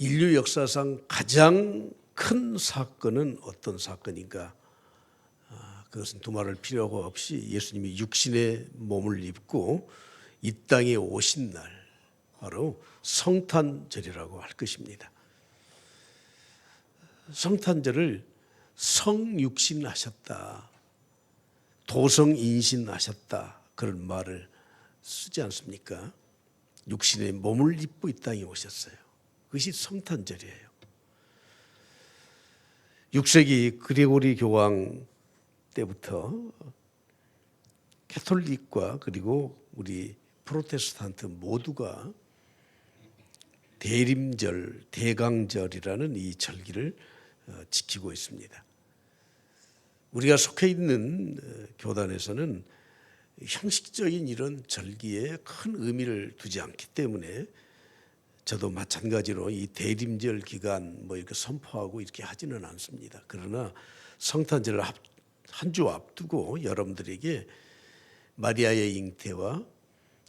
인류 역사상 가장 큰 사건은 어떤 사건인가? 그것은 두말할 필요가 없이 예수님이 육신의 몸을 입고 이 땅에 오신 날, 바로 성탄절이라고 할 것입니다. 성탄절을 성육신하셨다, 도성인신하셨다, 그런 말을 쓰지 않습니까? 육신의 몸을 입고 이 땅에 오셨어요. 그것이 성탄절이에요. 6세기 그레고리 교황 때부터 캐톨릭과 그리고 우리 프로테스탄트 모두가 대림절, 대강절이라는 이 절기를 지키고 있습니다. 우리가 속해 있는 교단에서는 형식적인 이런 절기에 큰 의미를 두지 않기 때문에 저도 마찬가지로 이 대림절 기간 이렇게 선포하고 이렇게 하지는 않습니다. 그러나 성탄절을 한 주 앞두고 여러분들에게 마리아의 잉태와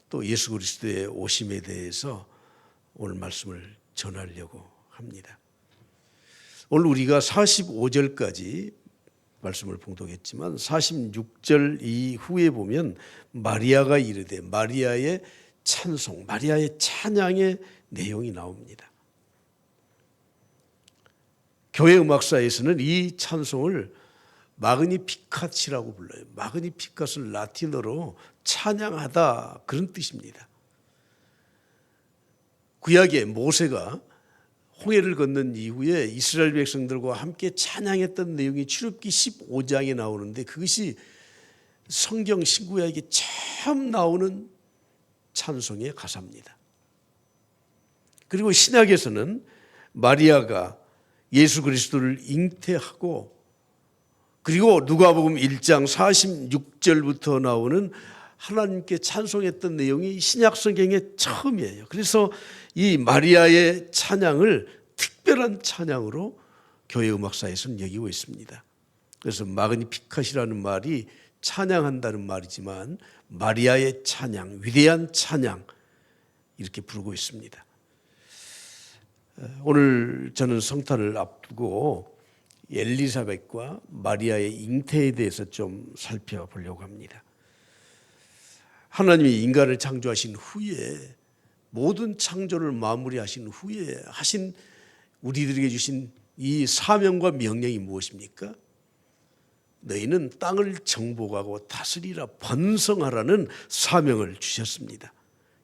또 예수 그리스도의 오심에 대해서 오늘 말씀을 전하려고 합니다. 오늘 우리가 45절까지 말씀을 봉독했지만 46절 이후에 보면 마리아가 이르되, 마리아의 찬송, 마리아의 찬양의 내용이 나옵니다. 교회 음악사에서는 이 찬송을 마그니피카치라고 불러요. 마그니피카스는 라틴어로 찬양하다, 그런 뜻입니다. 구약의 모세가 홍해를 건넌 이후에 이스라엘 백성들과 함께 찬양했던 내용이 출애굽기 15장에 나오는데, 그것이 성경 신구약에 처음 나오는 찬송의 가사입니다. 그리고 신약에서는 마리아가 예수 그리스도를 잉태하고, 그리고 누가복음 1장 46절부터 나오는 하나님께 찬송했던 내용이 신약 성경의 처음이에요. 그래서 이 마리아의 찬양을 특별한 찬양으로 교회 음악사에서는 여기고 있습니다. 그래서 마그니피카시라는 말이 찬양한다는 말이지만 마리아의 찬양, 위대한 찬양, 이렇게 부르고 있습니다. 오늘 저는 성탄을 앞두고 엘리사벳과 마리아의 잉태에 대해서 좀 살펴보려고 합니다. 하나님이 인간을 창조하신 후에, 모든 창조를 마무리하신 후에 하신 우리들에게 주신 이 사명과 명령이 무엇입니까? 너희는 땅을 정복하고 다스리라, 번성하라는 사명을 주셨습니다.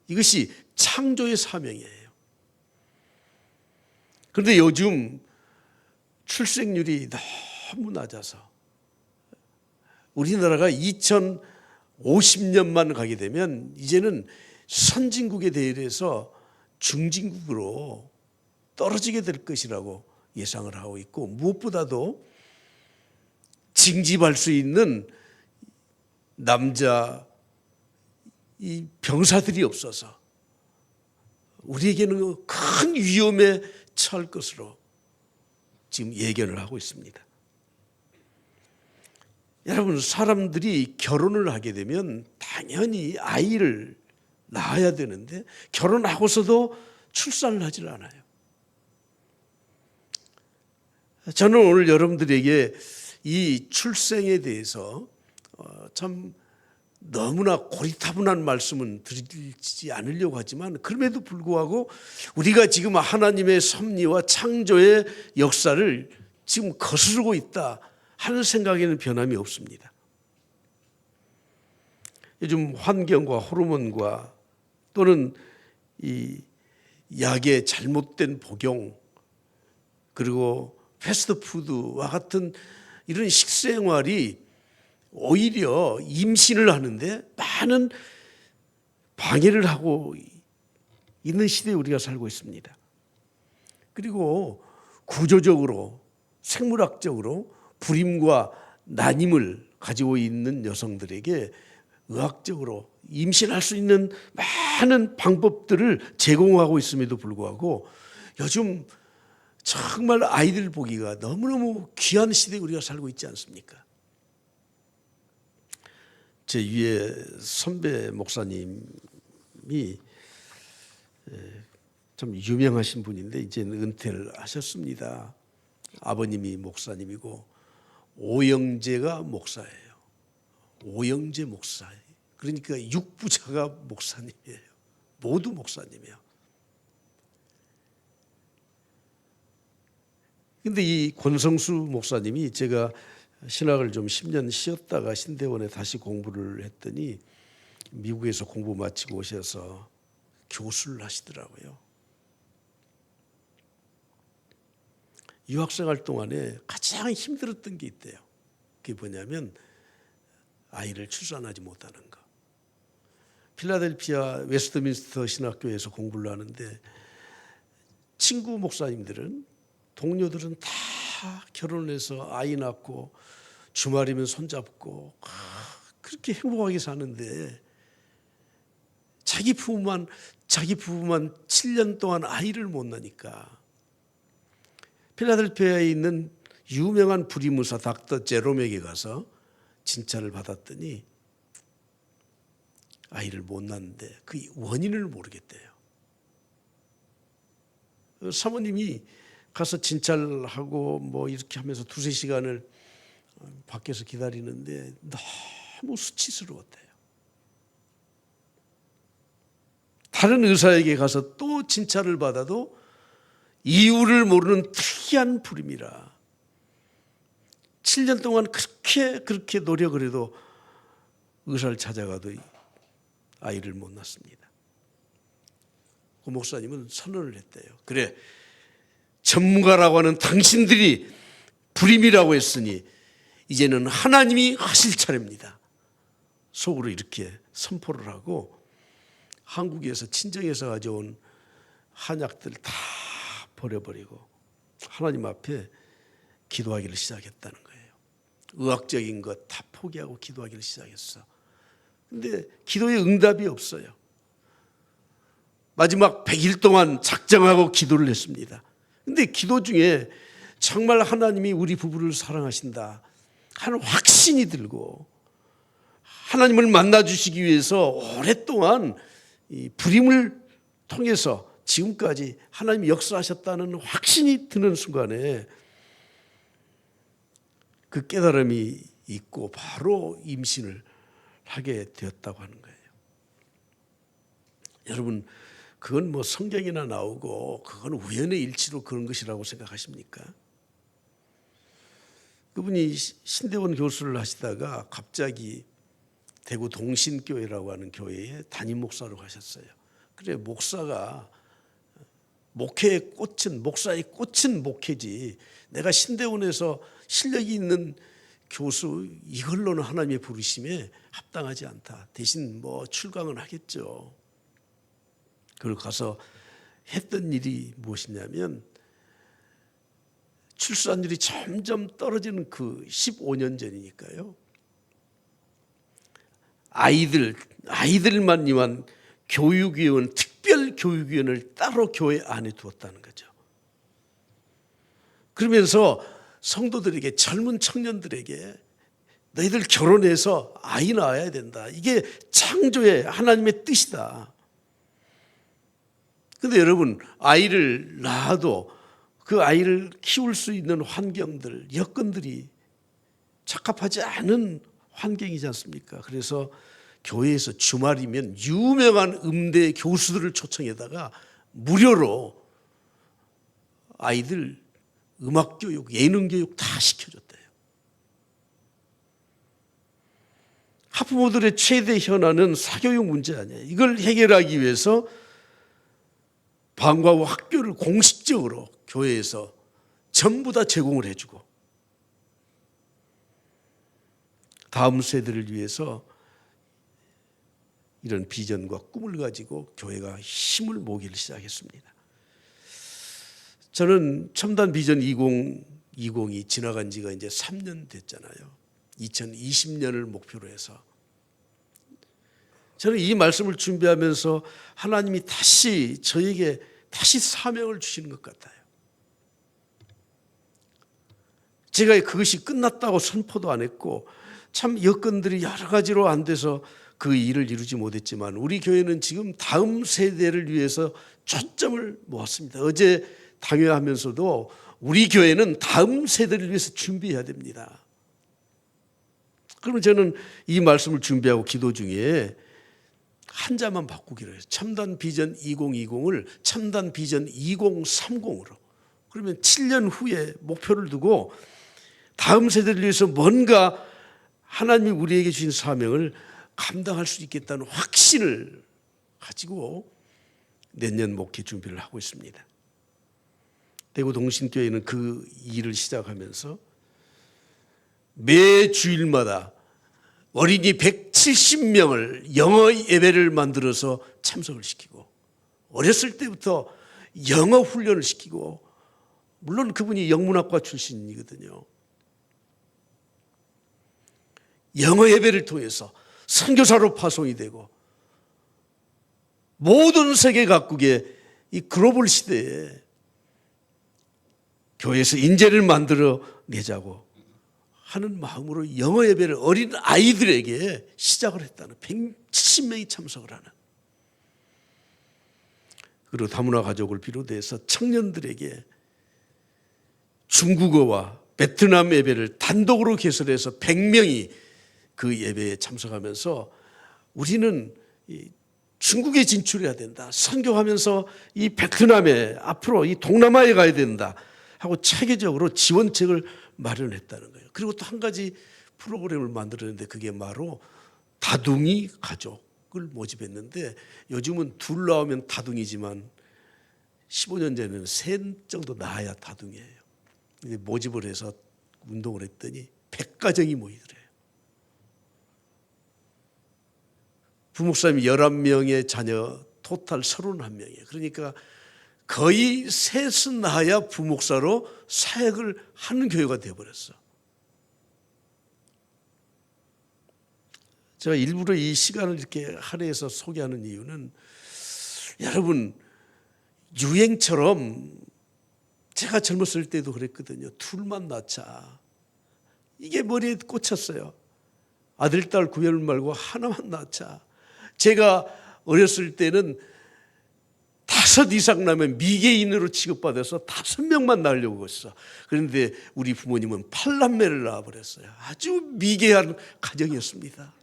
이것이 창조의 사명이에요. 그런데 요즘 출생률이 너무 낮아서 우리나라가 2050년만 가게 되면 이제는 선진국에 대해서 중진국으로 떨어지게 될 것이라고 예상을 하고 있고, 무엇보다도 징집할 수 있는 남자 이 병사들이 없어서 우리에게는 큰 위험에 처할 것으로 지금 예견을 하고 있습니다. 여러분, 사람들이 결혼을 하게 되면 당연히 아이를 낳아야 되는데 결혼하고서도 출산을 하질 않아요. 저는 오늘 여러분들에게 이 출생에 대해서 참 너무나 고리타분한 말씀은 드리지 않으려고 하지만, 그럼에도 불구하고 우리가 지금 하나님의 섭리와 창조의 역사를 지금 거스르고 있다 하는 생각에는 변함이 없습니다. 요즘 환경과 호르몬과 또는 이 약의 잘못된 복용, 그리고 패스트푸드와 같은 이런 식생활이 오히려 임신을 하는데 많은 방해를 하고 있는 시대에 우리가 살고 있습니다. 그리고 구조적으로, 생물학적으로 불임과 난임을 가지고 있는 여성들에게 의학적으로 임신할 수 있는 많은 방법들을 제공하고 있음에도 불구하고 요즘 정말 아이들 보기가 너무너무 귀한 시대에 우리가 살고 있지 않습니까? 제 위에 선배 목사님이 좀 유명하신 분인데 이제는 은퇴를 하셨습니다. 아버님이 목사님이고 오영재가 목사예요. 오영재 목사. 그러니까 육부자가 목사님이에요. 모두 목사님이에요. 근데 이 권성수 목사님이 제가 신학을 좀 10년 쉬었다가 신대원에 다시 공부를 했더니 미국에서 공부 마치고 오셔서 교수를 하시더라고요. 유학생활 동안에 가장 힘들었던 게 있대요. 그게 뭐냐면 아이를 출산하지 못하는 거. 필라델피아 웨스트민스터 신학교에서 공부를 하는데 친구 목사님들은 동료들은 다 결혼해서 아이 낳고 주말이면 손잡고 그렇게 행복하게 사는데 자기 부부만 7년 동안 아이를 못 낳으니까 필라델피아에 있는 유명한 불임의사 닥터 제롬에게 가서 진찰을 받았더니 아이를 못 낳는데 그 원인을 모르겠대요. 사모님이 가서 진찰하고 뭐 이렇게 하면서 2-3시간을 밖에서 기다리는데 너무 수치스러웠대요. 다른 의사에게 가서 또 진찰을 받아도 이유를 모르는 특이한 불임이라 7년 동안 그렇게 노력을 해도 의사를 찾아가도 아이를 못 낳습니다. 그 목사님은 선언을 했대요. 그래, 전문가라고 하는 당신들이 불임이라고 했으니 이제는 하나님이 하실 차례입니다. 속으로 이렇게 선포를 하고 한국에서 친정에서 가져온 한약들 다 버려버리고 하나님 앞에 기도하기를 시작했다는 거예요. 의학적인 것 다 포기하고 기도하기를 시작했어. 근데 기도에 응답이 없어요. 마지막 100일 동안 작정하고 기도를 했습니다. 근데 기도 중에 정말 하나님이 우리 부부를 사랑하신다 하는 확신이 들고 하나님을 만나주시기 위해서 오랫동안 이 불임을 통해서 지금까지 하나님이 역사하셨다는 확신이 드는 순간에 그 깨달음이 있고 바로 임신을 하게 되었다고 하는 거예요. 여러분, 그건 뭐 성경이나 나오고 그건 우연의 일치로 그런 것이라고 생각하십니까? 그분이 신대원 교수를 하시다가 갑자기 대구 동신교회라고 하는 교회에 담임 목사로 가셨어요. 그래, 목사가 목회의 꽃은 목사의 꽃은 목회지 내가 신대원에서 실력이 있는 교수 이걸로는 하나님의 부르심에 합당하지 않다. 대신 뭐 출강은 하겠죠. 그리고 가서 했던 일이 무엇이냐면 출산율이 점점 떨어지는 그 15년 전이니까요. 아이들만 위한 교육위원, 특별 교육위원을 따로 교회 안에 두었다는 거죠. 그러면서 성도들에게, 젊은 청년들에게 너희들 결혼해서 아이 낳아야 된다. 이게 창조의 하나님의 뜻이다. 그런데 여러분, 아이를 낳아도 그 아이를 키울 수 있는 환경들, 여건들이 적합하지 않은 환경이지 않습니까? 그래서 교회에서 주말이면 유명한 음대 교수들을 초청해다가 무료로 아이들 음악교육, 예능교육 다 시켜줬대요. 학부모들의 최대 현안은 사교육 문제 아니에요. 이걸 해결하기 위해서 방과후 학교를 공식적으로 교회에서 전부 다 제공을 해주고 다음 세대를 위해서 이런 비전과 꿈을 가지고 교회가 힘을 모으기를 시작했습니다. 저는 첨단 비전 2020이 지나간 지가 이제 3년 됐잖아요. 2020년을 목표로 해서 저는 이 말씀을 준비하면서 하나님이 다시 저에게 다시 사명을 주시는 것 같아요. 제가 그것이 끝났다고 선포도 안 했고 참 여건들이 여러 가지로 안 돼서 그 일을 이루지 못했지만 우리 교회는 지금 다음 세대를 위해서 초점을 모았습니다. 어제 당회하면서도 우리 교회는 다음 세대를 위해서 준비해야 됩니다. 그러면 저는 이 말씀을 준비하고 기도 중에 한자만 바꾸기로 해요. 첨단 비전 2020을 첨단 비전 2030으로. 그러면 7년 후에 목표를 두고 다음 세대를 위해서 뭔가 하나님이 우리에게 주신 사명을 감당할 수 있겠다는 확신을 가지고 내년 목회 준비를 하고 있습니다. 대구 동신교회는 그 일을 시작하면서 매 주일마다 어린이 170명을 영어 예배를 만들어서 참석을 시키고 어렸을 때부터 영어 훈련을 시키고, 물론 그분이 영문학과 출신이거든요. 영어 예배를 통해서 선교사로 파송이 되고 모든 세계 각국의 이 글로벌 시대에 교회에서 인재를 만들어 내자고 하는 마음으로 영어 예배를 어린 아이들에게 시작을 했다는, 170명이 참석을 하는. 그리고 다문화 가족을 비롯해서 청년들에게 중국어와 베트남 예배를 단독으로 개설해서 100명이 그 예배에 참석하면서 우리는 중국에 진출해야 된다, 선교하면서 이 베트남에 앞으로 이 동남아에 가야 된다 하고 체계적으로 지원책을 마련했다는 거예요. 그리고 또 한 가지 프로그램을 만들었는데 그게 바로 다둥이 가족을 모집했는데, 요즘은 둘 나오면 다둥이지만 15년 전에는 셋 정도 낳아야 다둥이에요. 모집을 해서 운동을 했더니 100가정이 모이더래요. 부목사님이 11명의 자녀, 토탈 31명이에요. 그러니까 거의 셋은 낳아야 부목사로 사역을 하는 교회가 되어버렸어. 제가 일부러 이 시간을 이렇게 할애해서 소개하는 이유는, 여러분 유행처럼 제가 젊었을 때도 그랬거든요. 둘만 낳자. 이게 머리에 꽂혔어요. 아들, 딸 구별 말고 하나만 낳자. 제가 어렸을 때는 5 이상 나면 미개인으로 취급받아서 5명만 낳으려고 했어. 그런데 우리 부모님은 8남매를 낳아버렸어요. 아주 미개한 가정이었습니다.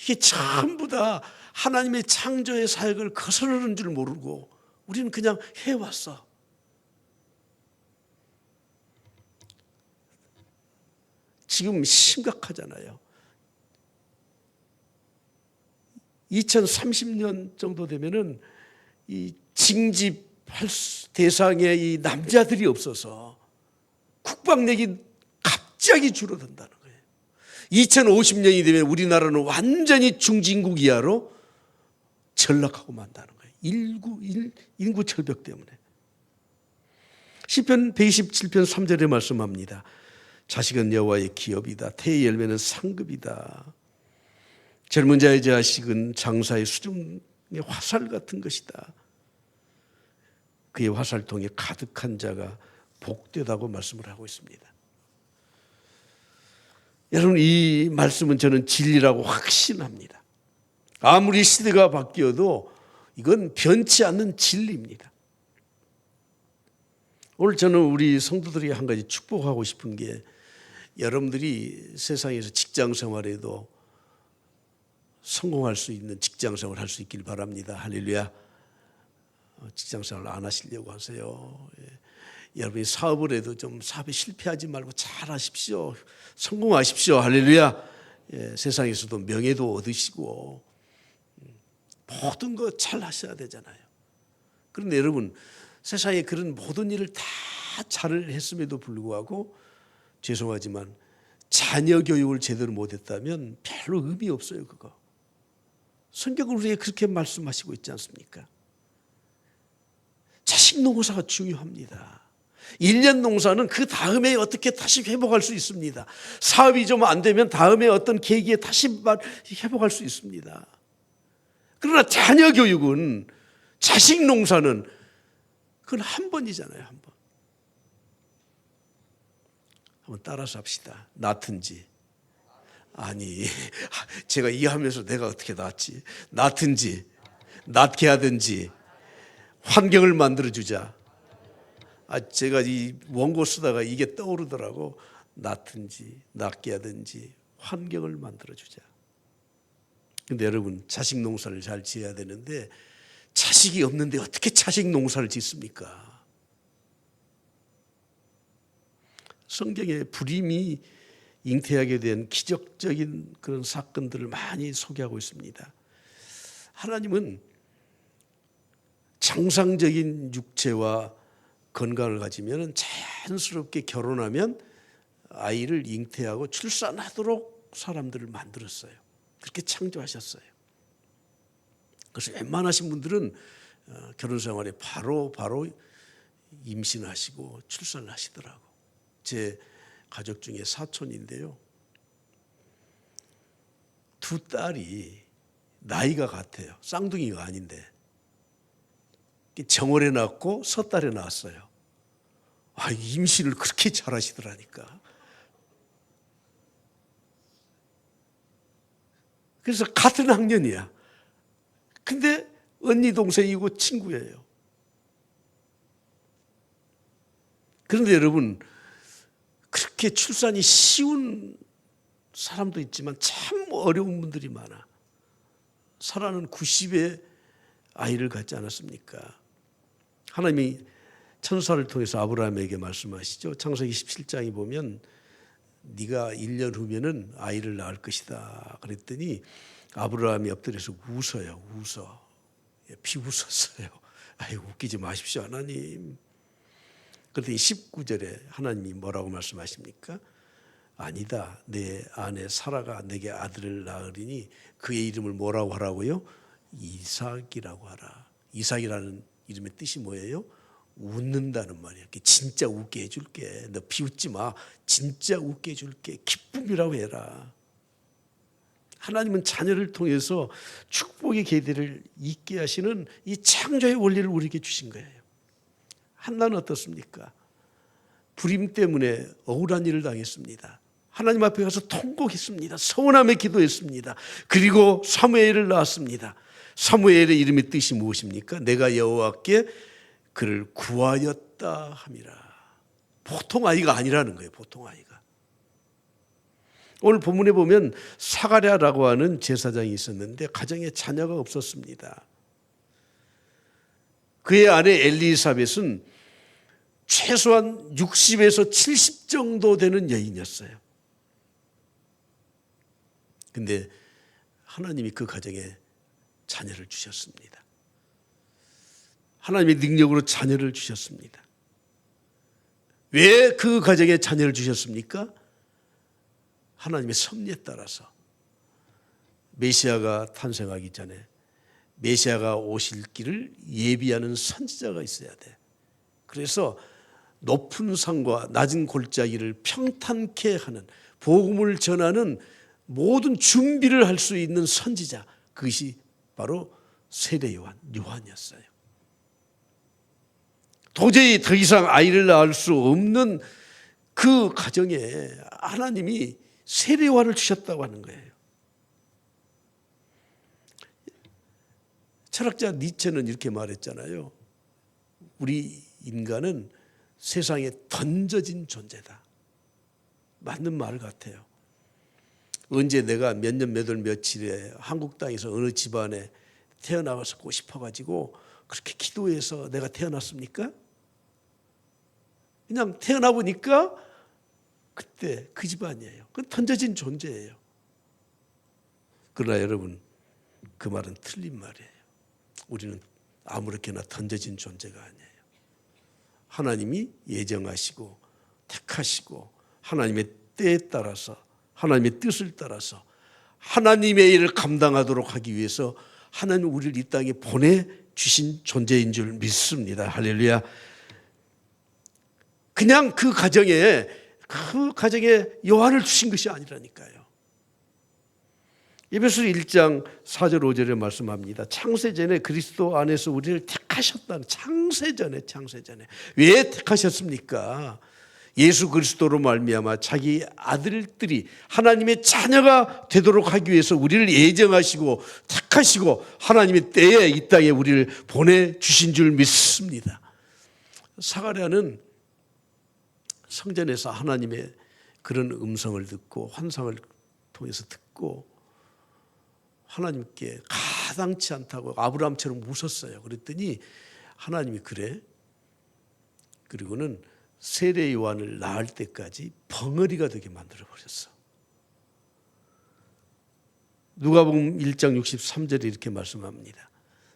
이게 전부 다 하나님의 창조의 사역을 거스르는 줄 모르고 우리는 그냥 해왔어. 지금 심각하잖아요. 2030년 정도 되면은 이 징집할 대상의 이 남자들이 없어서 국방력이 갑자기 줄어든다는 거예요. 2050년이 되면 우리나라는 완전히 중진국 이하로 전락하고 만다는 거예요. 인구 철벽 때문에. 시편 127편 3절에 말씀합니다. 자식은 여호와의 기업이다. 태의 열매는 상급이다. 젊은 자의 자식은 장사의 수중의 화살 같은 것이다. 그의 화살통에 가득한 자가 복되다고 말씀을 하고 있습니다. 여러분, 이 말씀은 저는 진리라고 확신합니다. 아무리 시대가 바뀌어도 이건 변치 않는 진리입니다. 오늘 저는 우리 성도들이 한 가지 축복하고 싶은 게, 여러분들이 세상에서 직장 생활에도 성공할 수 있는 직장 생활을 할 수 있길 바랍니다. 할렐루야. 직장 생활 안 하시려고 하세요. 여러분이 사업을 해도 좀 사업에 실패하지 말고 잘 하십시오. 성공하십시오. 할렐루야. 세상에서도 명예도 얻으시고 모든 거 잘 하셔야 되잖아요. 그런데 여러분, 세상에 그런 모든 일을 다 잘 했음에도 불구하고 죄송하지만 자녀 교육을 제대로 못했다면 별로 의미 없어요. 그거. 성경은 우리에게 그렇게 말씀하시고 있지 않습니까? 자식 농사가 중요합니다. 1년 농사는 그 다음에 어떻게 다시 회복할 수 있습니다. 사업이 좀 안 되면 다음에 어떤 계기에 다시 회복할 수 있습니다. 그러나 자녀 교육은, 자식 농사는 그건 한 번이잖아요. 한 번. 한번 따라서 합시다. 낳든지 아니, 제가 이해하면서 내가 어떻게 낳든지 낳게 하든지 환경을 만들어주자. 제가 이 원고 쓰다가 이게 떠오르더라고. 낳든지 낳게 하든지 환경을 만들어주자. 근데 여러분, 자식 농사를 잘 지어야 되는데 자식이 없는데 어떻게 자식 농사를 짓습니까? 성경에 불임이 잉태하게 된 기적적인 그런 사건들을 많이 소개하고 있습니다. 하나님은 정상적인 육체와 건강을 가지면 자연스럽게 결혼하면 아이를 잉태하고 출산하도록 사람들을 만들었어요. 그렇게 창조하셨어요. 그래서 웬만하신 분들은 결혼 생활에 바로 임신하시고 출산을 하시더라고. 제 가족 중에 사촌인데요. 두 딸이 나이가 같아요. 쌍둥이가 아닌데. 정월에 낳고 섣달에 낳았어요. 임신을 그렇게 잘하시더라니까. 그래서 같은 학년이야. 근데 언니 동생이고 친구예요. 그런데 여러분, 그렇게 출산이 쉬운 사람도 있지만 참 어려운 분들이 많아. 사라는 90에 아이를 갖지 않았습니까? 하나님이 천사를 통해서 아브라함에게 말씀하시죠. 창세기 17장에 보면 네가 1년 후면은 아이를 낳을 것이다. 그랬더니 아브라함이 엎드려서 웃어요. 비웃었어요. 웃기지 마십시오, 하나님. 그랬더니 19절에 하나님이 뭐라고 말씀하십니까? 아니다. 내 아내 사라가 내게 아들을 낳으리니 그의 이름을 뭐라고 하라고요? 이삭이라고 하라. 이삭이라는 이름의 뜻이 뭐예요? 웃는다는 말이에요. 진짜 웃게 해줄게. 너 비웃지 마. 진짜 웃게 해줄게. 기쁨이라고 해라. 하나님은 자녀를 통해서 축복의 계대를 있게 하시는 이 창조의 원리를 우리에게 주신 거예요. 한나는 어떻습니까? 불임 때문에 억울한 일을 당했습니다. 하나님 앞에 가서 통곡했습니다. 서운함에 기도했습니다. 그리고 사무엘을 낳았습니다. 사무엘의 이름의 뜻이 무엇입니까? 내가 여호와께 그를 구하였다 함이라. 보통 아이가 아니라는 거예요. 보통 아이가. 오늘 본문에 보면 사가랴라고 하는 제사장이 있었는데 가정에 자녀가 없었습니다. 그의 아내 엘리사벳은 최소한 60에서 70 정도 되는 여인이었어요. 근데 하나님이 그 가정에 자녀를 주셨습니다. 하나님의 능력으로 자녀를 주셨습니다. 왜 그 가정에 자녀를 주셨습니까? 하나님의 섭리에 따라서 메시아가 탄생하기 전에 메시아가 오실 길을 예비하는 선지자가 있어야 돼. 그래서 높은 산과 낮은 골짜기를 평탄케 하는, 복음을 전하는 모든 준비를 할 수 있는 선지자, 그것이 바로 세례 요한이었어요. 도저히 더 이상 아이를 낳을 수 없는 그 가정에 하나님이 세례 요한을 주셨다고 하는 거예요. 철학자 니체는 이렇게 말했잖아요. 우리 인간은 세상에 던져진 존재다. 맞는 말 같아요. 언제 내가 몇 년 몇 월 며칠에 한국 땅에서 어느 집안에 태어나고 싶어가지고 그렇게 기도해서 내가 태어났습니까? 그냥 태어나 보니까 그때 그 집안이에요. 그건 던져진 존재예요. 그러나 여러분, 그 말은 틀린 말이에요. 우리는 아무렇게나 던져진 존재가 아니에요. 하나님이 예정하시고 택하시고 하나님의 때에 따라서, 하나님의 뜻을 따라서 하나님의 일을 감당하도록 하기 위해서 하나님 우리를 이 땅에 보내주신 존재인 줄 믿습니다. 할렐루야. 그냥 그 가정에 요한을 주신 것이 아니라니까요. 에베소서 1장 4절 5절에 말씀합니다. 창세전에 그리스도 안에서 우리를 택하셨다는, 창세전에 왜 택하셨습니까? 예수 그리스도로 말미암아 자기 아들들이 하나님의 자녀가 되도록 하기 위해서 우리를 예정하시고 택하시고 하나님의 때에 이 땅에 우리를 보내주신 줄 믿습니다. 사가랴는 성전에서 하나님의 그런 음성을 듣고 환상을 통해서 듣고 하나님께 가당치 않다고 아브라함처럼 웃었어요. 그랬더니 하나님이 그래? 그리고는 세례 요한을 낳을 때까지 벙어리가 되게 만들어버렸어. 누가복음 1장 63절에 이렇게 말씀합니다.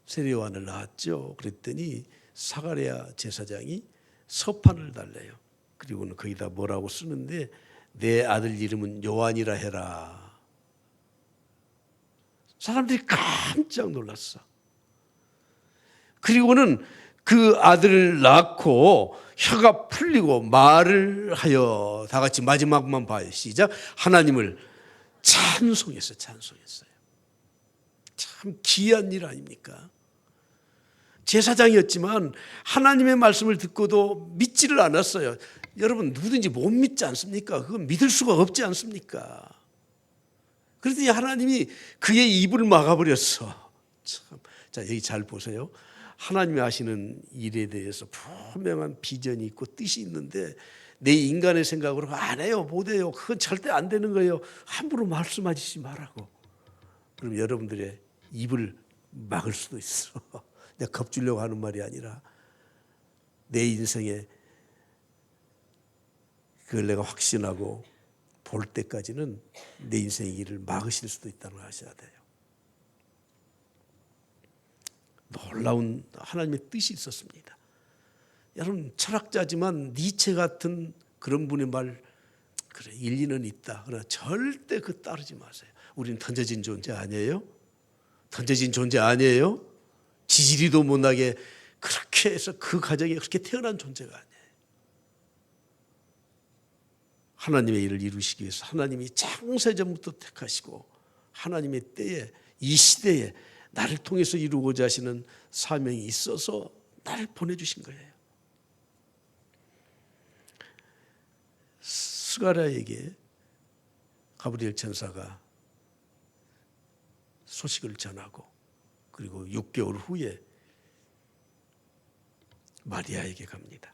세례 요한을 낳았죠. 그랬더니 사가랴 제사장이 서판을 달래요. 그리고는 거기다 뭐라고 쓰는데 내 아들 이름은 요한이라 해라. 사람들이 깜짝 놀랐어. 그리고는 그 아들을 낳고 혀가 풀리고 말을 하여 다 같이 마지막만 봐요. 시작. 하나님을 찬송했어요. 참 귀한 일 아닙니까? 제사장이었지만 하나님의 말씀을 듣고도 믿지를 않았어요. 여러분 누구든지 못 믿지 않습니까? 그건 믿을 수가 없지 않습니까? 그랬더니 하나님이 그의 입을 막아버렸어. 참. 자, 여기 잘 보세요. 하나님이 하시는 일에 대해서 분명한 비전이 있고 뜻이 있는데 내 인간의 생각으로 안 해요, 못 해요. 그건 절대 안 되는 거예요. 함부로 말씀하시지 말라고. 그럼 여러분들의 입을 막을 수도 있어. 내가 겁주려고 하는 말이 아니라 내 인생에 그걸 내가 확신하고 볼 때까지는 내 인생의 길을 막으실 수도 있다는 걸 아셔야 돼요. 놀라운 하나님의 뜻이 있었습니다. 여러분 철학자지만 니체 같은 그런 분의 말 그래 일리는 있다. 그러나 절대 그 따르지 마세요. 우리는 던져진 존재 아니에요? 던져진 존재 아니에요? 지지리도 못나게 그렇게 해서 그 가정에 그렇게 태어난 존재가 아니에요. 하나님의 일을 이루시기 위해서 하나님이 창세전부터 택하시고 하나님의 때에 이 시대에 나를 통해서 이루고자 하시는 사명이 있어서 나를 보내주신 거예요. 스가랴에게 가브리엘 천사가 소식을 전하고 그리고 6개월 후에 마리아에게 갑니다.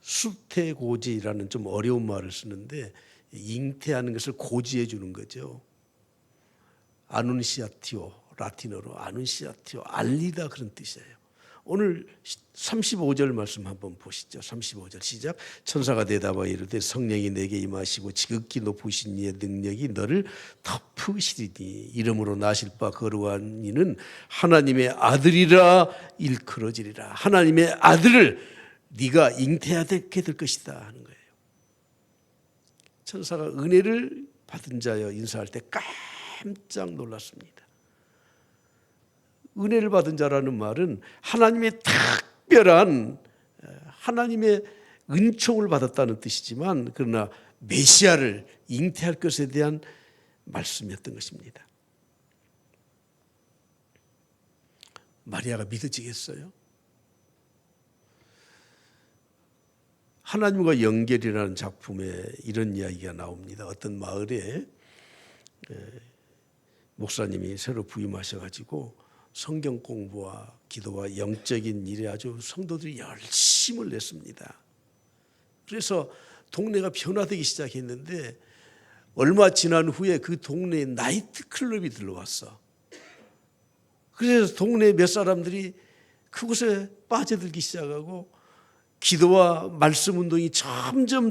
수태고지라는 좀 어려운 말을 쓰는데 잉태하는 것을 고지해 주는 거죠. 아눈시아티오, 라틴어로 아눈시아티오, 알리다 그런 뜻이에요. 오늘 35절 말씀 한번 보시죠. 35절 시작. 천사가 대답하여 이르되 성령이 내게 임하시고 지극히 높으신 이의 능력이 너를 덮으시리니 이름으로 나실 바 거룩한 이는 하나님의 아들이라 일컬어지리라. 하나님의 아들을 네가 잉태하게 될 것이다 하는 거예요. 천사가 은혜를 받은 자여 인사할 때 깜짝 놀랐습니다. 은혜를 받은 자라는 말은 하나님의 특별한 하나님의 은총을 받았다는 뜻이지만 그러나 메시아를 잉태할 것에 대한 말씀이었던 것입니다. 마리아가 믿어지겠어요? 하나님과 연결이라는 작품에 이런 이야기가 나옵니다. 어떤 마을에 목사님이 새로 부임하셔가지고 성경 공부와 기도와 영적인 일에 아주 성도들이 열심을 냈습니다. 그래서 동네가 변화되기 시작했는데 얼마 지난 후에 그 동네에 나이트 클럽이 들어왔어. 그래서 동네 몇 사람들이 그곳에 빠져들기 시작하고 기도와 말씀 운동이 점점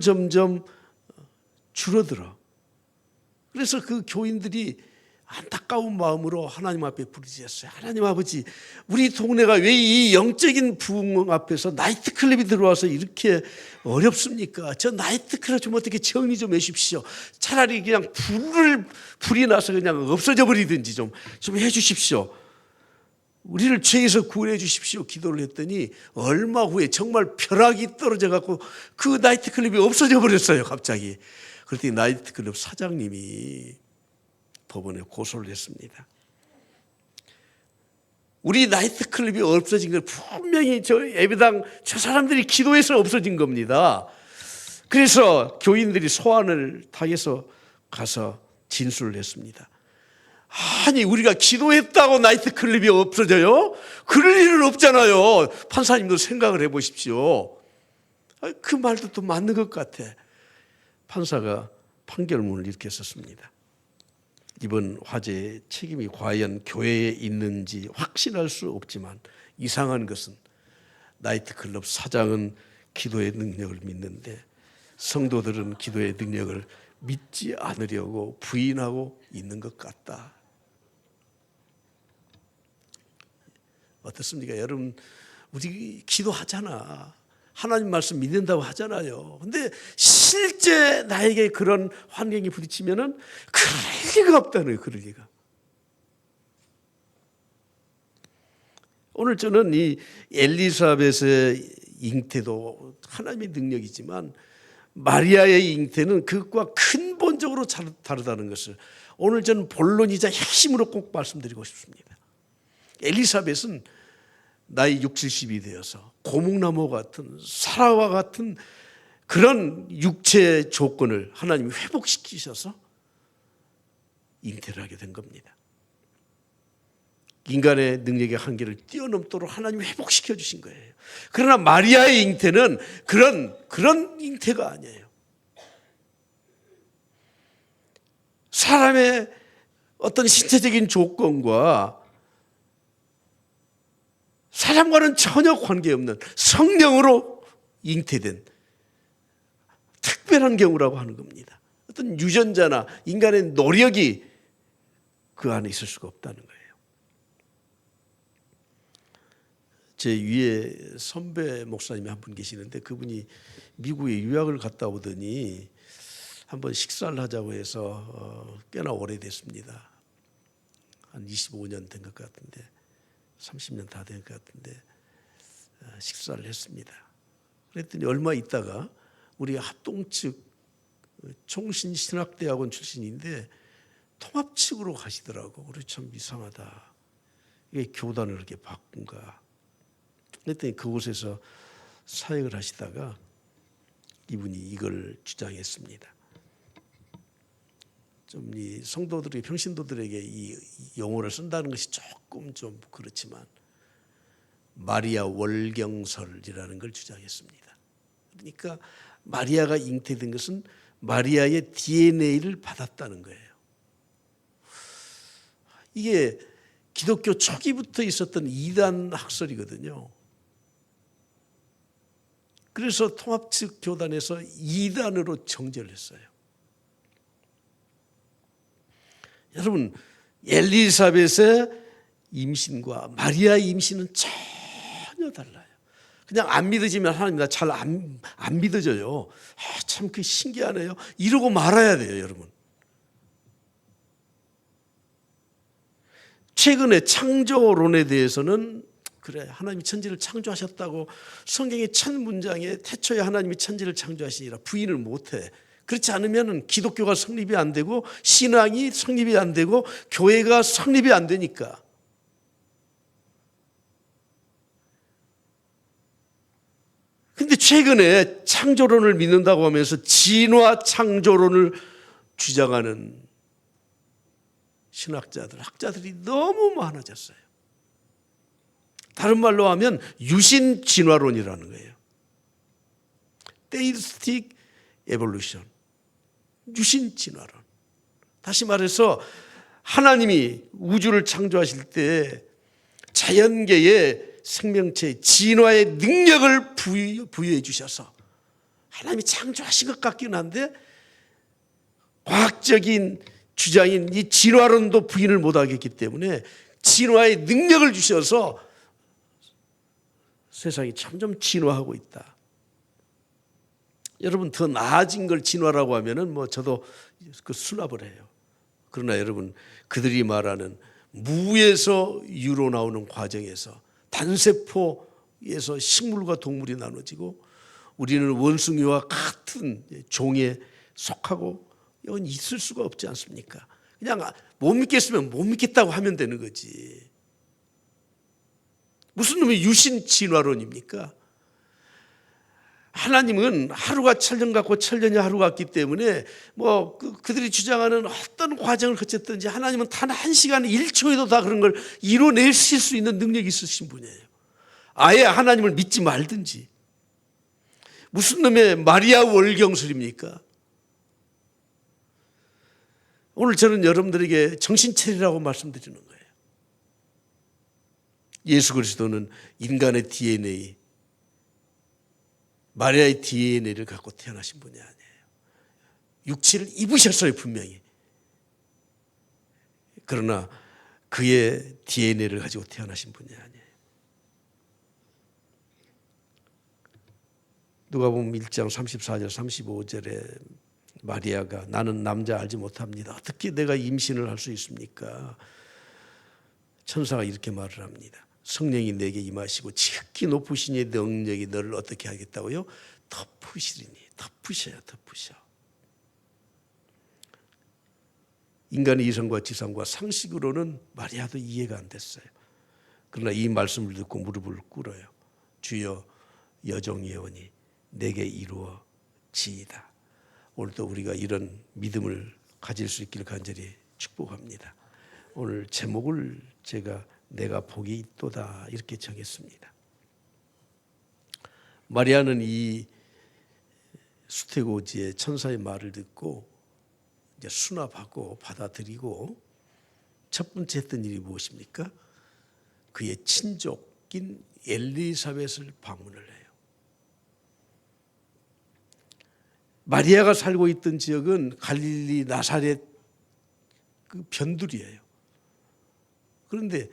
줄어들어. 그래서 그 교인들이 안타까운 마음으로 하나님 앞에 부르짖었어요. 하나님 아버지, 우리 동네가 왜 이 영적인 부흥 앞에서 나이트클럽이 들어와서 이렇게 어렵습니까? 저 나이트클럽 좀 어떻게 정리 좀 해주십시오. 차라리 그냥 불이 나서 그냥 없어져 버리든지 좀 해주십시오. 우리를 죄에서 구원해 주십시오. 기도를 했더니 얼마 후에 정말 벼락이 떨어져 갖고 그 나이트클럽이 없어져 버렸어요. 갑자기. 그랬더니 나이트클럽 사장님이 법원에 고소를 했습니다. 우리 나이트클럽이 없어진 건 분명히 저 예배당 저 사람들이 기도해서 없어진 겁니다. 그래서 교인들이 소환을 당해서 가서 진술을 했습니다. 아니 우리가 기도했다고 나이트클럽이 없어져요? 그럴 일은 없잖아요. 판사님도 생각을 해보십시오. 그 말도 또 맞는 것 같아. 판사가 판결문을 이렇게 썼습니다. 이번 화재의 책임이 과연 교회에 있는지 확신할 수 없지만 이상한 것은 나이트클럽 사장은 기도의 능력을 믿는데 성도들은 기도의 능력을 믿지 않으려고 부인하고 있는 것 같다. 어떻습니까? 여러분, 우리 기도하잖아. 하나님 말씀 믿는다고 하잖아요. 근데 실제 나에게 그런 환경이 부딪히면은 그럴 리가 없다는 거예요. 그럴 리가. 오늘 저는 이 엘리사벳의 잉태도 하나님의 능력이지만 마리아의 잉태는 그것과 근본적으로 다르다는 것을 오늘 저는 본론이자 핵심으로 꼭 말씀드리고 싶습니다. 엘리사벳은 나이 60, 70이 되어서 고목나무 같은 사라와 같은 그런 육체의 조건을 하나님이 회복시키셔서 잉태를 하게 된 겁니다. 인간의 능력의 한계를 뛰어넘도록 하나님이 회복시켜 주신 거예요. 그러나 마리아의 잉태는 그런 잉태가 아니에요. 사람의 어떤 신체적인 조건과 사람과는 전혀 관계없는 성령으로 잉태된 특별한 경우라고 하는 겁니다. 어떤 유전자나 인간의 노력이 그 안에 있을 수가 없다는 거예요. 제 위에 선배 목사님이 한 분 계시는데 그분이 미국에 유학을 갔다 오더니 한번 식사를 하자고 해서 꽤나 오래됐습니다. 한 25년 된 것 같은데 30년 다 된 것 같은데 식사를 했습니다. 그랬더니 얼마 있다가 우리 합동 측 총신신학대학원 출신인데 통합 측으로 가시더라고. 그래 참 이상하다. 이게 교단을 이렇게 바꾼가. 그랬더니 그곳에서 사역을 하시다가 이분이 이걸 주장했습니다. 좀 이 성도들이 평신도들에게 이 용어를 쓴다는 것이 조금 좀 그렇지만 마리아 월경설이라는 걸 주장했습니다. 그러니까 마리아가 잉태된 것은 마리아의 DNA를 받았다는 거예요. 이게 기독교 초기부터 있었던 이단 학설이거든요. 그래서 통합 측 교단에서 이단으로 정죄를 했어요. 여러분, 엘리사벳의 임신과 마리아의 임신은 전혀 달라요. 그냥 안 믿어지면 하나님 나 잘 안 믿어져요. 참 그 신기하네요. 이러고 말아야 돼요, 여러분. 최근에 창조론에 대해서는 그래 하나님이 천지를 창조하셨다고 성경의 첫 문장에 태초에 하나님이 천지를 창조하시니라 부인을 못해. 그렇지 않으면 기독교가 성립이 안 되고 신앙이 성립이 안 되고 교회가 성립이 안 되니까. 근데 최근에 창조론을 믿는다고 하면서 진화 창조론을 주장하는 신학자들, 학자들이 너무 많아졌어요. 다른 말로 하면 유신 진화론이라는 거예요. Theistic evolution. 유신 진화론. 다시 말해서 하나님이 우주를 창조하실 때 자연계의 생명체의 진화의 능력을 부여해 주셔서 하나님이 창조하신 것 같긴 한데 과학적인 주장인 이 진화론도 부인을 못하겠기 때문에 진화의 능력을 주셔서 세상이 점점 진화하고 있다. 여러분 더 나아진 걸 진화라고 하면은 뭐 저도 그 수납을 해요. 그러나 여러분 그들이 말하는 무에서 유로 나오는 과정에서 단세포에서 식물과 동물이 나눠지고 우리는 원숭이와 같은 종에 속하고 이건 있을 수가 없지 않습니까? 그냥 못 믿겠으면 못 믿겠다고 하면 되는 거지. 무슨 놈의 유신 진화론입니까? 하나님은 하루가 천년 같고 천년이 하루 같기 때문에 뭐 그들이 주장하는 어떤 과정을 거쳤든지 하나님은 단 한 시간 1초에도 다 그런 걸 이뤄내실 수 있는 능력이 있으신 분이에요. 아예 하나님을 믿지 말든지. 무슨 놈의 마리아 월경술입니까? 오늘 저는 여러분들에게 정신 차리라고 말씀드리는 거예요. 예수 그리스도는 인간의 DNA, 마리아의 DNA를 갖고 태어나신 분이 아니에요. 육체를 입으셨어요, 분명히. 그러나 그의 DNA를 가지고 태어나신 분이 아니에요. 누가복음 1장 34절 35절에 마리아가 나는 남자 알지 못합니다. 어떻게 내가 임신을 할 수 있습니까? 천사가 이렇게 말을 합니다. 성령이 내게 임하시고 지극히 높으신 이의 능력이 너를 어떻게 하겠다고요? 덮으시리니. 덮으셔요. 덮으셔. 인간의 이성과 지성과 상식으로는 마리아도 이해가 안 됐어요. 그러나 이 말씀을 듣고 무릎을 꿇어요. 주여 여종 예언이 내게 이루어지이다. 오늘도 우리가 이런 믿음을 가질 수 있기를 간절히 축복합니다. 오늘 제목을 제가 내가 복이 있도다 이렇게 정했습니다. 마리아는 이 수태고지의 천사의 말을 듣고 이제 수납하고 받아들이고 첫 번째 했던 일이 무엇입니까? 그의 친족인 엘리사벳을 방문을 해요. 마리아가 살고 있던 지역은 갈릴리 나사렛 그 변두리예요. 그런데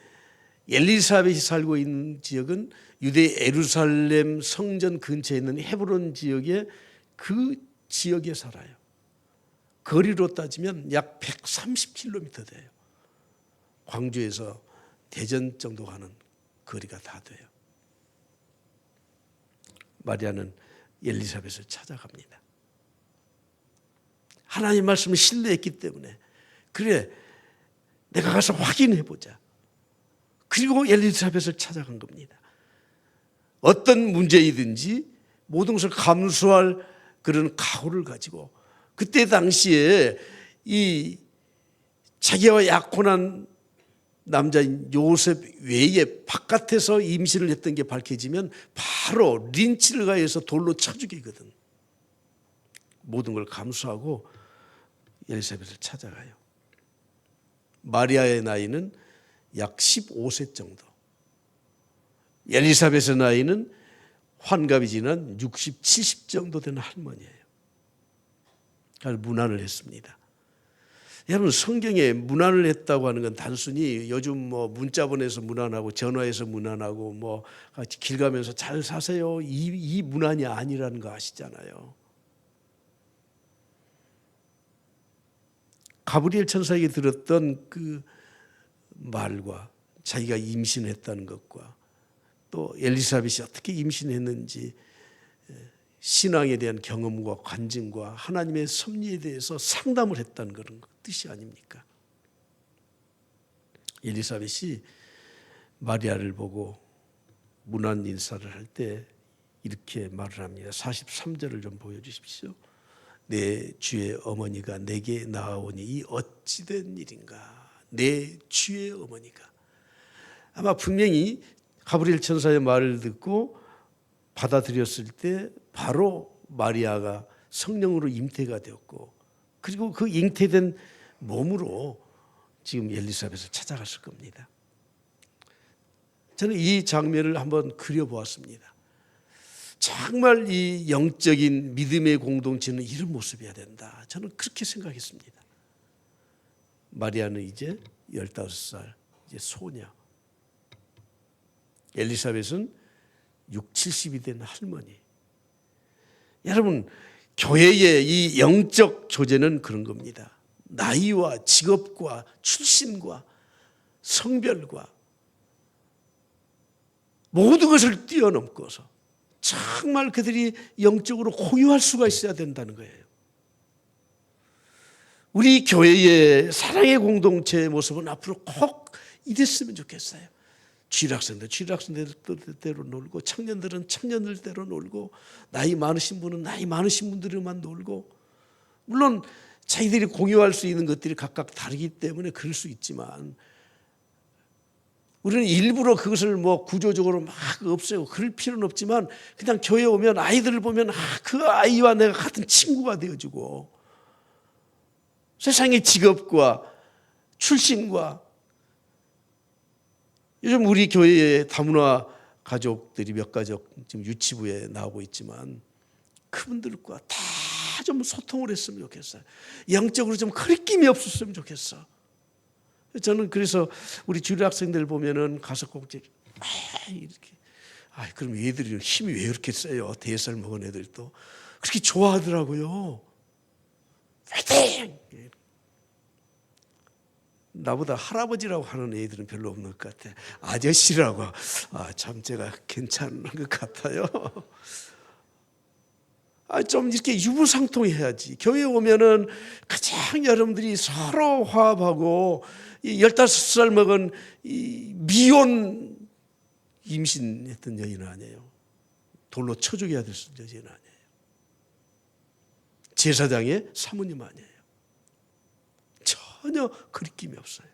엘리사벳이 살고 있는 지역은 유대 예루살렘 성전 근처에 있는 헤브론 지역에 그 지역에 살아요. 거리로 따지면 약 130km 돼요. 광주에서 대전 정도 가는 거리가 다 돼요. 마리아는 엘리사벳을 찾아갑니다. 하나님 말씀을 신뢰했기 때문에 그래 내가 가서 확인해보자. 그리고 엘리사벳을 찾아간 겁니다. 어떤 문제이든지 모든 것을 감수할 그런 각오를 가지고 그때 당시에 이 자기와 약혼한 남자인 요셉 외에 바깥에서 임신을 했던 게 밝혀지면 바로 린치를 가해서 돌로 쳐 죽이거든. 모든 걸 감수하고 엘리사벳을 찾아가요. 마리아의 나이는 약 15세 정도. 엘리사벳의 나이는 환갑이 지난 60, 70 정도 되는 할머니예요. 그래서 문안을 했습니다. 여러분 성경에 문안을 했다고 하는 건 단순히 요즘 뭐 문자 보내서 문안하고 전화해서 문안하고 뭐 같이 길 가면서 잘 사세요 이 문안이 아니라는 거 아시잖아요. 가브리엘 천사에게 들었던 그 말과 자기가 임신했다는 것과 또 엘리사벳이 어떻게 임신했는지 신앙에 대한 경험과 간증과 하나님의 섭리에 대해서 상담을 했다는 그런 뜻이 아닙니까? 엘리사벳이 마리아를 보고 문안 인사를 할 때 이렇게 말을 합니다. 43절을 좀 보여주십시오. 내 주의 어머니가 내게 나아오니 이 어찌된 일인가. 내 주의 어머니가. 아마 분명히 가브리엘 천사의 말을 듣고 받아들였을 때 바로 마리아가 성령으로 잉태가 되었고 그리고 그 잉태된 몸으로 지금 엘리사벳을 찾아갔을 겁니다. 저는 이 장면을 한번 그려보았습니다. 정말 이 영적인 믿음의 공동체는 이런 모습이어야 된다. 저는 그렇게 생각했습니다. 마리아는 이제 15살 이제 소녀. 엘리사벳은 6, 70이 된 할머니. 여러분 교회의 이 영적 조제는 그런 겁니다. 나이와 직업과 출신과 성별과 모든 것을 뛰어넘고서 정말 그들이 영적으로 고유할 수가 있어야 된다는 거예요. 우리 교회의 사랑의 공동체의 모습은 앞으로 꼭 이랬으면 좋겠어요. 취락생들대로 놀고, 청년들은 청년들대로 놀고, 나이 많으신 분은 나이 많으신 분들만 놀고, 물론 자기들이 공유할 수 있는 것들이 각각 다르기 때문에 그럴 수 있지만, 우리는 일부러 그것을 뭐 구조적으로 막 없애고 그럴 필요는 없지만, 그냥 교회 오면 아이들을 보면 그 아이와 내가 같은 친구가 되어주고, 세상의 직업과 출신과, 요즘 우리 교회의 다문화 가족들이 몇 가족 지금 유치부에 나오고 있지만, 그분들과 다 좀 소통을 했으면 좋겠어요. 영적으로 좀 거리낌이 없었으면 좋겠어. 저는 그래서 우리 주일 학생들 보면은 가서 꼭 이렇게, 그럼 얘들이 힘이 왜 이렇게 세요? 4살 먹은 애들 또 그렇게 좋아하더라고요. 파이팅! 나보다 할아버지라고 하는 애들은 별로 없는 것 같아. 아저씨라고, 참 제가 괜찮은 것 같아요. 좀 이렇게 유무상통해야지. 교회 오면은 가장 여러분들이 서로 화합하고, 15살 먹은 미혼 임신했던 여인 아니에요. 돌로 쳐 죽여야 될 여인 아니에요. 제사장의 사모님 아니에요. 전혀 거리낌이 없어요.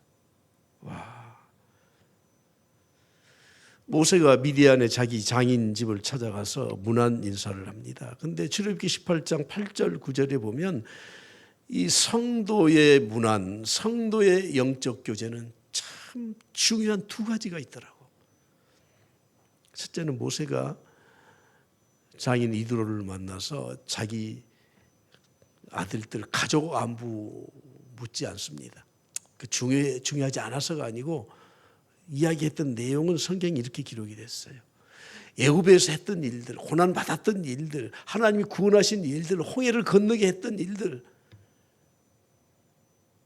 와. 모세가 미디안의 자기 장인 집을 찾아가서 문안 인사를 합니다. 그런데 출애굽기 18장 8절 9절에 보면 이 성도의 문안, 성도의 영적 교제는 참 중요한 2가지가 있더라고. 첫째는 모세가 장인 이드로를 만나서 자기 아들들 가족 안부 묻지 않습니다. 중요하지 않아서가 아니고, 이야기했던 내용은 성경에 이렇게 기록이 됐어요. 애굽에서 했던 일들, 고난 받았던 일들, 하나님이 구원하신 일들, 홍해를 건너게 했던 일들,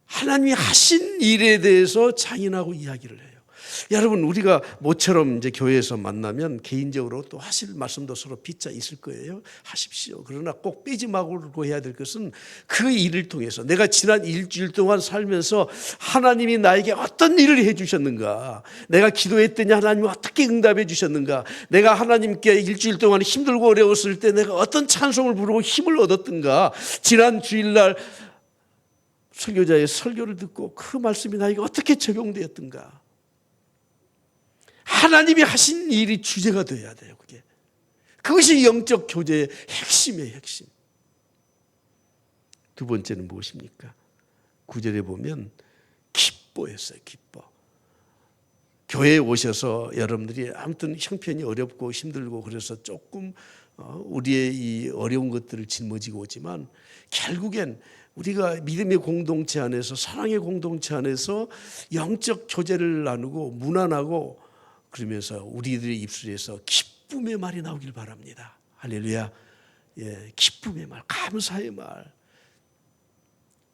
하나님이 하신 일에 대해서 장인하고 이야기를 해요. 여러분, 우리가 모처럼 이제 교회에서 만나면 개인적으로 또 하실 말씀도 서로 빗자 있을 거예요. 하십시오. 그러나 꼭 빼지 말고 해야 될 것은 그 일을 통해서 내가 지난 일주일 동안 살면서 하나님이 나에게 어떤 일을 해 주셨는가, 내가 기도했더니 하나님이 어떻게 응답해 주셨는가, 내가 하나님께 일주일 동안 힘들고 어려웠을 때 내가 어떤 찬송을 부르고 힘을 얻었던가, 지난 주일날 설교자의 설교를 듣고 그 말씀이 나에게 어떻게 적용되었던가, 하나님이 하신 일이 주제가 되어야 돼요. 그것이 영적 교제의 핵심이에요. 핵심. 2번째는 무엇입니까? 9절에 보면 기뻐했어요. 기뻐. 교회에 오셔서 여러분들이 아무튼 형편이 어렵고 힘들고 그래서 조금 우리의 이 어려운 것들을 짊어지고 오지만, 결국엔 우리가 믿음의 공동체 안에서, 사랑의 공동체 안에서 영적 교제를 나누고 문안하고 그러면서 우리들의 입술에서 기쁨의 말이 나오길 바랍니다. 할렐루야. 예, 기쁨의 말, 감사의 말.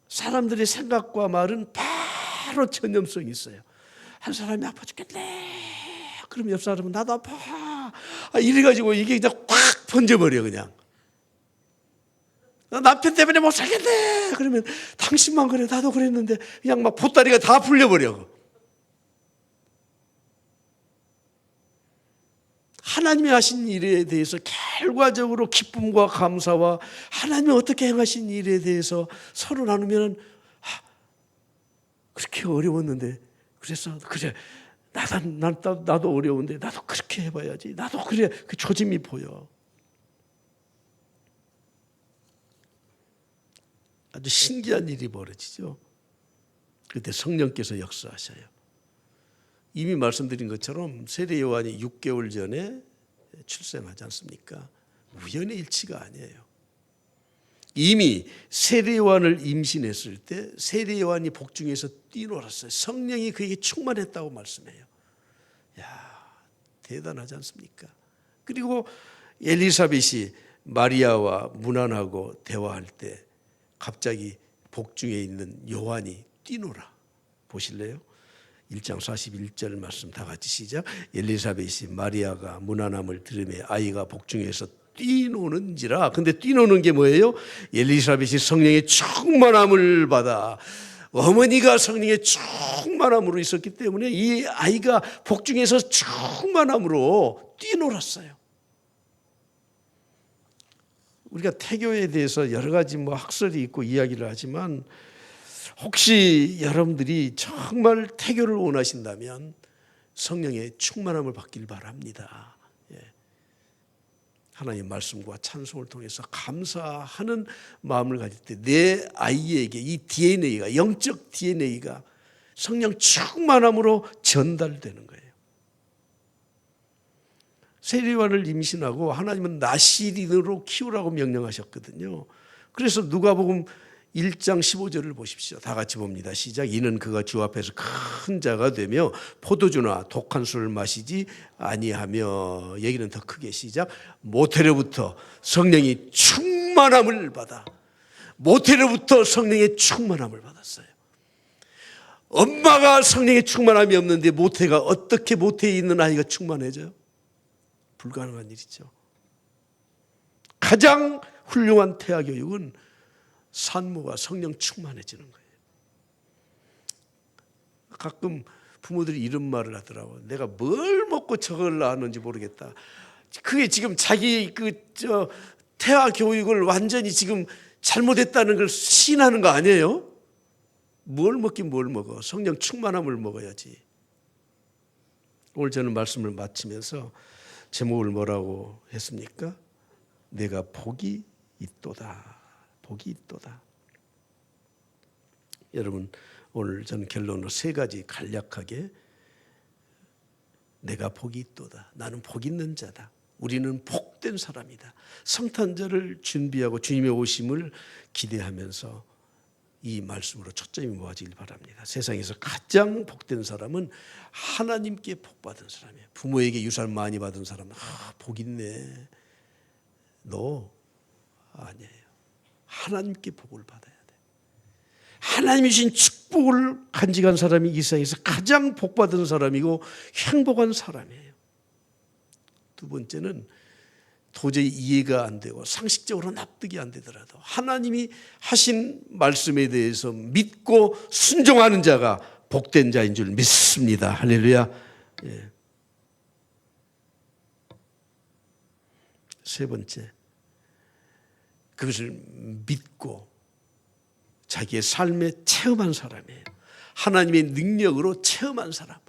사람들의 생각과 말은 바로 전염성이 있어요. 한 사람이 아파 죽겠네. 그럼 옆 사람은 나도 아파. 이래가지고 이게 그냥 꽉 번져버려 그냥. 남편 때문에 못 살겠네. 그러면 당신만 그래, 나도 그랬는데, 그냥 막 보따리가 다 풀려버려. 하나님이 하신 일에 대해서 결과적으로 기쁨과 감사와 하나님이 어떻게 행하신 일에 대해서 서로 나누면, 그렇게 어려웠는데, 그래서 그래, 나도 어려운데 나도 그렇게 해봐야지, 나도 그래, 그 조짐이 보여. 아주 신기한 일이 벌어지죠. 그때 성령께서 역사하셔요. 이미 말씀드린 것처럼 세례 요한이 6개월 전에 출생하지 않습니까? 우연의 일치가 아니에요. 이미 세례 요한을 임신했을 때 세례 요한이 복중에서 뛰놀았어요. 성령이 그에게 충만했다고 말씀해요. 야, 대단하지 않습니까? 그리고 엘리사벳이 마리아와 문안하고 대화할 때 갑자기 복중에 있는 요한이 뛰놀아. 보실래요? 1장 41절 말씀 다 같이 시작. 엘리사벳이 마리아가 문안함을 들으며 아이가 복중에서 뛰노는지라. 근데 뛰노는 게 뭐예요? 엘리사벳이 성령의 충만함을 받아, 어머니가 성령의 충만함으로 있었기 때문에 이 아이가 복중에서 충만함으로 뛰놀았어요. 우리가 태교에 대해서 여러 가지 학설이 있고 이야기를 하지만 혹시 여러분들이 정말 태교를 원하신다면 성령의 충만함을 받길 바랍니다. 하나님의 말씀과 찬송을 통해서 감사하는 마음을 가질 때 내 아이에게 이 DNA가, 영적 DNA가 성령 충만함으로 전달되는 거예요. 세리와를 임신하고 하나님은 나시린으로 키우라고 명령하셨거든요. 그래서 누가복음 1장 15절을 보십시오. 다 같이 봅니다. 시작. 이는 그가 주 앞에서 큰 자가 되며 포도주나 독한 술을 마시지 아니하며, 얘기는 더 크게 시작. 모태로부터 성령이 충만함을 받아. 모태로부터 성령의 충만함을 받았어요. 엄마가 성령의 충만함이 없는데 모태가 어떻게 모태에 있는 아이가 충만해져요? 불가능한 일이죠. 가장 훌륭한 태아 교육은 산모가 성령 충만해지는 거예요. 가끔 부모들이 이런 말을 하더라고요. 내가 뭘 먹고 저걸 낳았는지 모르겠다. 그게 지금 자기 태아 교육을 완전히 지금 잘못했다는 걸 시인하는 거 아니에요? 뭘 먹긴 뭘 먹어. 성령 충만함을 먹어야지. 오늘 저는 말씀을 마치면서 제목을 뭐라고 했습니까? 내가 복이 있도다. 복이 있도다. 여러분, 오늘 저는 결론으로 세 가지 간략하게, 내가 복이 있도다. 나는 복 있는 자다. 우리는 복된 사람이다. 성탄절을 준비하고 주님의 오심을 기대하면서 이 말씀으로 초점이 모아지길 바랍니다. 세상에서 가장 복된 사람은 하나님께 복받은 사람이에요. 부모에게 유산 많이 받은 사람은 복 있네. 너 아니에요. 하나님께 복을 받아야 돼. 하나님이 주신 축복을 간직한 사람이 이 세상에서 가장 복받은 사람이고 행복한 사람이에요. 두 번째는 도저히 이해가 안 되고 상식적으로 납득이 안 되더라도 하나님이 하신 말씀에 대해서 믿고 순종하는 자가 복된 자인 줄 믿습니다. 할렐루야. 예. 세 번째, 그것을 믿고 자기의 삶에 체험한 사람이에요. 하나님의 능력으로 체험한 사람.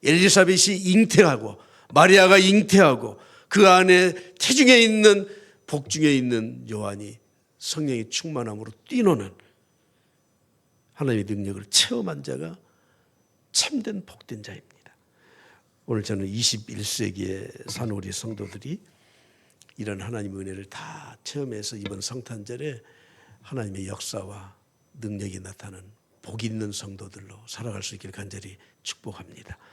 엘리사벳이 잉태하고 마리아가 잉태하고 그 안에 태중에 있는 복중에 있는 요한이 성령의 충만함으로 뛰노는 하나님의 능력을 체험한 자가 참된 복된 자입니다. 오늘 저는 21세기에 사는 우리 성도들이 이런 하나님의 은혜를 다 체험해서 이번 성탄절에 하나님의 역사와 능력이 나타나는 복 있는 성도들로 살아갈 수 있기를 간절히 축복합니다.